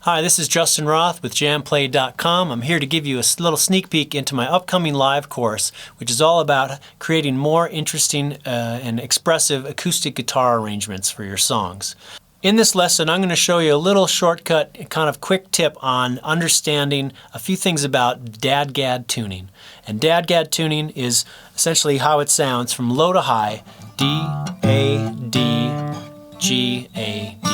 Hi, this is Justin Roth with jamplay.com. I'm here to give you a little sneak peek into my upcoming live course, which is all about creating more interesting and expressive acoustic guitar arrangements for your songs. In this lesson, I'm going to show you a little shortcut, kind of quick tip on understanding a few things about DADGAD tuning. And DADGAD tuning is essentially how it sounds from low to high: D, A, D, G, A, D.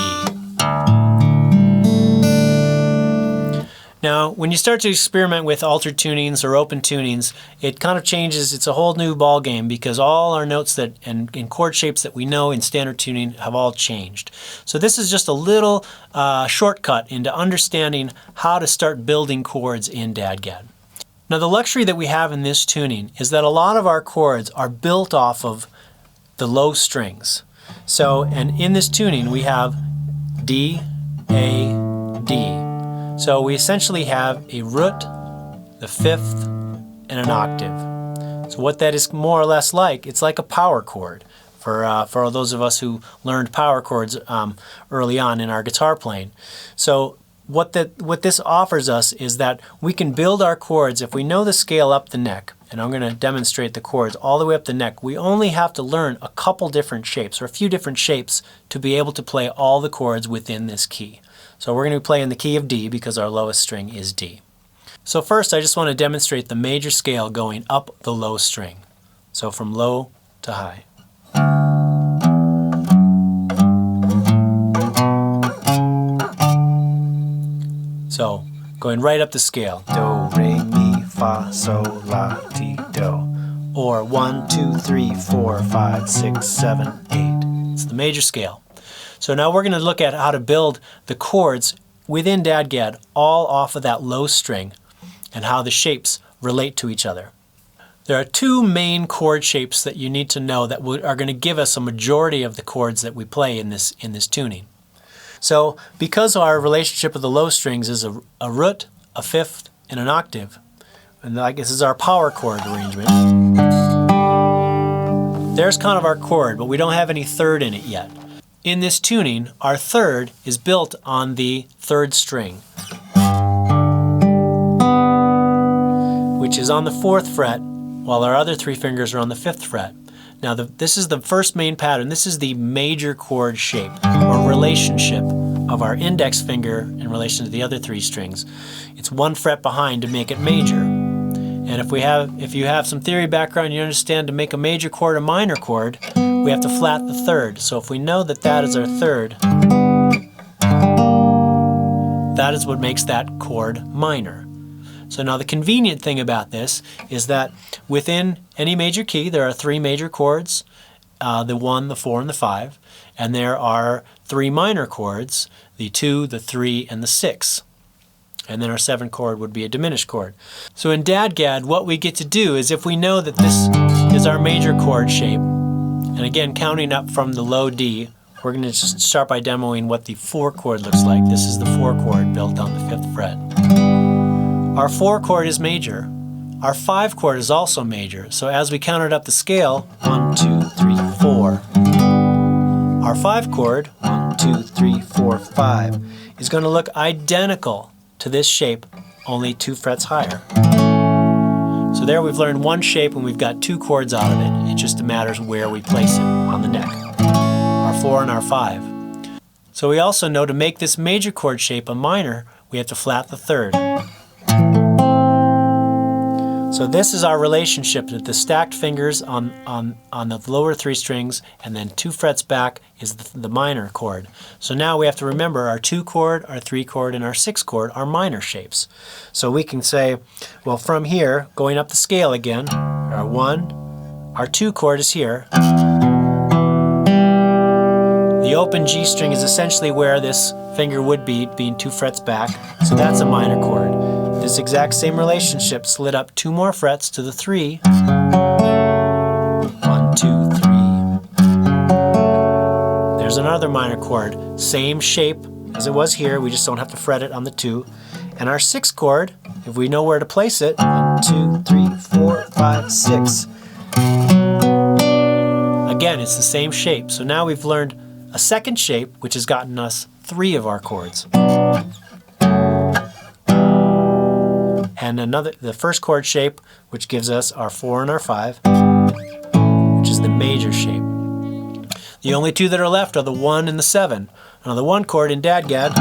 Now, when you start to experiment with altered tunings or open tunings, it kind of changes. It's a whole new ball game because all our notes and chord shapes that we know in standard tuning have all changed. So this is just a little shortcut into understanding how to start building chords in DADGAD. Now, the luxury that we have in this tuning is that a lot of our chords are built off of the low strings. So, and in this tuning we have D, A, D. So we essentially have a root, the fifth, and an octave. So what that is more or less like, it's like a power chord for those of us who learned power chords early on in our guitar playing. So what this offers us is that we can build our chords if we know the scale up the neck. And I'm going to demonstrate the chords all the way up the neck. We only have to learn a couple different shapes, or a few different shapes, to be able to play all the chords within this key. So we're going to play in the key of D because our lowest string is D. So first I just want to demonstrate the major scale going up the low string. So from low to high. So going right up the scale. Do, re, mi, fa, sol, la, ti, do. Or 1, 2, 3, 4, 5, 6, 7, 8. It's the major scale. So now we're going to look at how to build the chords within DADGAD all off of that low string and how the shapes relate to each other. There are two main chord shapes that you need to know that are going to give us a majority of the chords that we play in this tuning. So because our relationship of the low strings is a root, a fifth, and an octave, and like this is our power chord arrangement, there's kind of our chord, but we don't have any third in it yet. In this tuning, our third is built on the third string, which is on the 4th fret, while our other 3 fingers are on the 5th fret. Now, this is the first main pattern. This is the major chord shape, or relationship of our index finger in relation to the other 3 strings. It's 1 fret behind to make it major. And if you have some theory background, you understand to make a major chord a minor chord, we have to flat the third. So if we know that that is our third, that is what makes that chord minor. So now the convenient thing about this is that within any major key there are 3 major chords, the 1, the 4, and the 5, and there are 3 minor chords, the 2, the 3, and the 6. And then our 7th chord would be a diminished chord. So in DADGAD, what we get to do is, if we know that this is our major chord shape, and again counting up from the low D, we're going to just start by demoing what the 4 chord looks like. This is the 4 chord built on the 5th fret. Our 4 chord is major. Our 5 chord is also major. So as we counted up the scale, 1, 2, 3, 4, our 5 chord, 1, 2, 3, 4, 5, is going to look identical to this shape, only 2 frets higher. So there we've learned one shape and we've got 2 chords out of it. It just matters where we place it on the neck. Our 4 and our 5. So we also know to make this major chord shape a minor, we have to flat the third. So this is our relationship that the stacked fingers on the lower 3 strings, and then 2 frets back is the minor chord. So now we have to remember our 2 chord, our 3 chord, and our 6 chord are minor shapes. So we can say, well, from here, going up the scale again, our 1, our 2 chord is here. The open G string is essentially where this finger would be, being 2 frets back, so that's a minor chord. This exact same relationship slid up 2 more frets to the 3. 1, 2, 3. There's another minor chord. Same shape as it was here, we just don't have to fret it on the 2. And our 6th chord, if we know where to place it, 1, 2, 3, 4, 5, 6. Again, it's the same shape. So now we've learned a second shape, which has gotten us 3 of our chords. and the first chord shape, which gives us our 4 and our 5, which is the major shape. The only two that are left are the 1 and the 7. Now the 1 chord in DADGAD,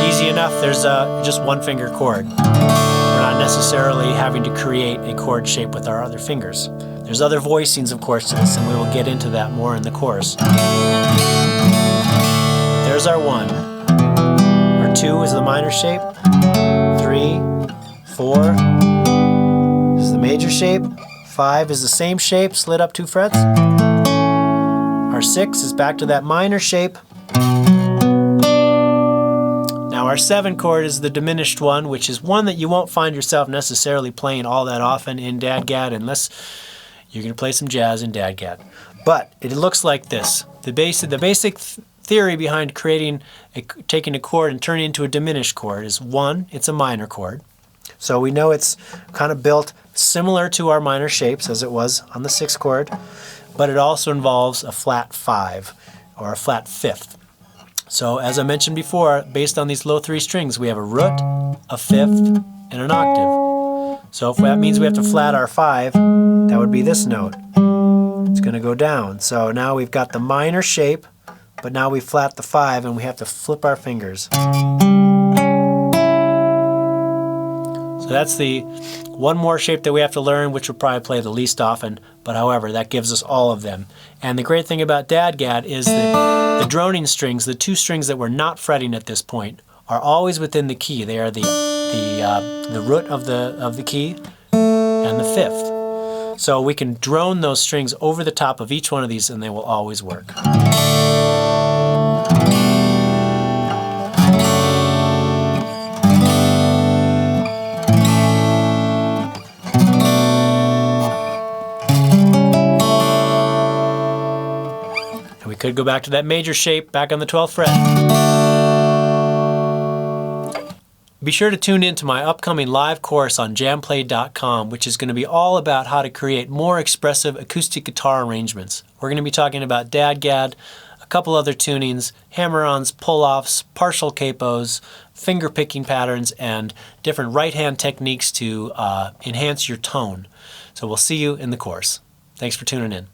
easy enough, there's just one finger chord. We're not necessarily having to create a chord shape with our other fingers. There's other voicings, of course, to this, and we will get into that more in the course. There's our 1. Our 2 is the minor shape. 3, 4 is the major shape. 5 is the same shape, slid up 2 frets. Our 6 is back to that minor shape. Now our 7 chord is the diminished one, which is one that you won't find yourself necessarily playing all that often in DADGAD unless you're going to play some jazz in DADGAD. But it looks like this. The basic theory behind taking a chord and turning it into a diminished chord is, 1, it's a minor chord. So we know it's kind of built similar to our minor shapes as it was on the 6th chord, but it also involves a flat 5 or a flat 5th. So as I mentioned before, based on these low 3 strings, we have a root, a 5th, and an octave. So if that means we have to flat our 5, that would be this note. It's going to go down. So now we've got the minor shape, but now we flat the 5 and we have to flip our fingers. So that's the one more shape that we have to learn, which we'll probably play the least often, but however, that gives us all of them. And the great thing about DADGAD is that the droning strings, the 2 strings that we're not fretting at this point, are always within the key. They are the root of the key and the 5th. So we can drone those strings over the top of each one of these and they will always work. We could go back to that major shape back on the 12th fret. Be sure to tune in to my upcoming live course on jamplay.com, which is going to be all about how to create more expressive acoustic guitar arrangements. We're going to be talking about DADGAD, a couple other tunings, hammer-ons, pull-offs, partial capos, finger picking patterns, and different right-hand techniques to enhance your tone. So we'll see you in the course. Thanks for tuning in.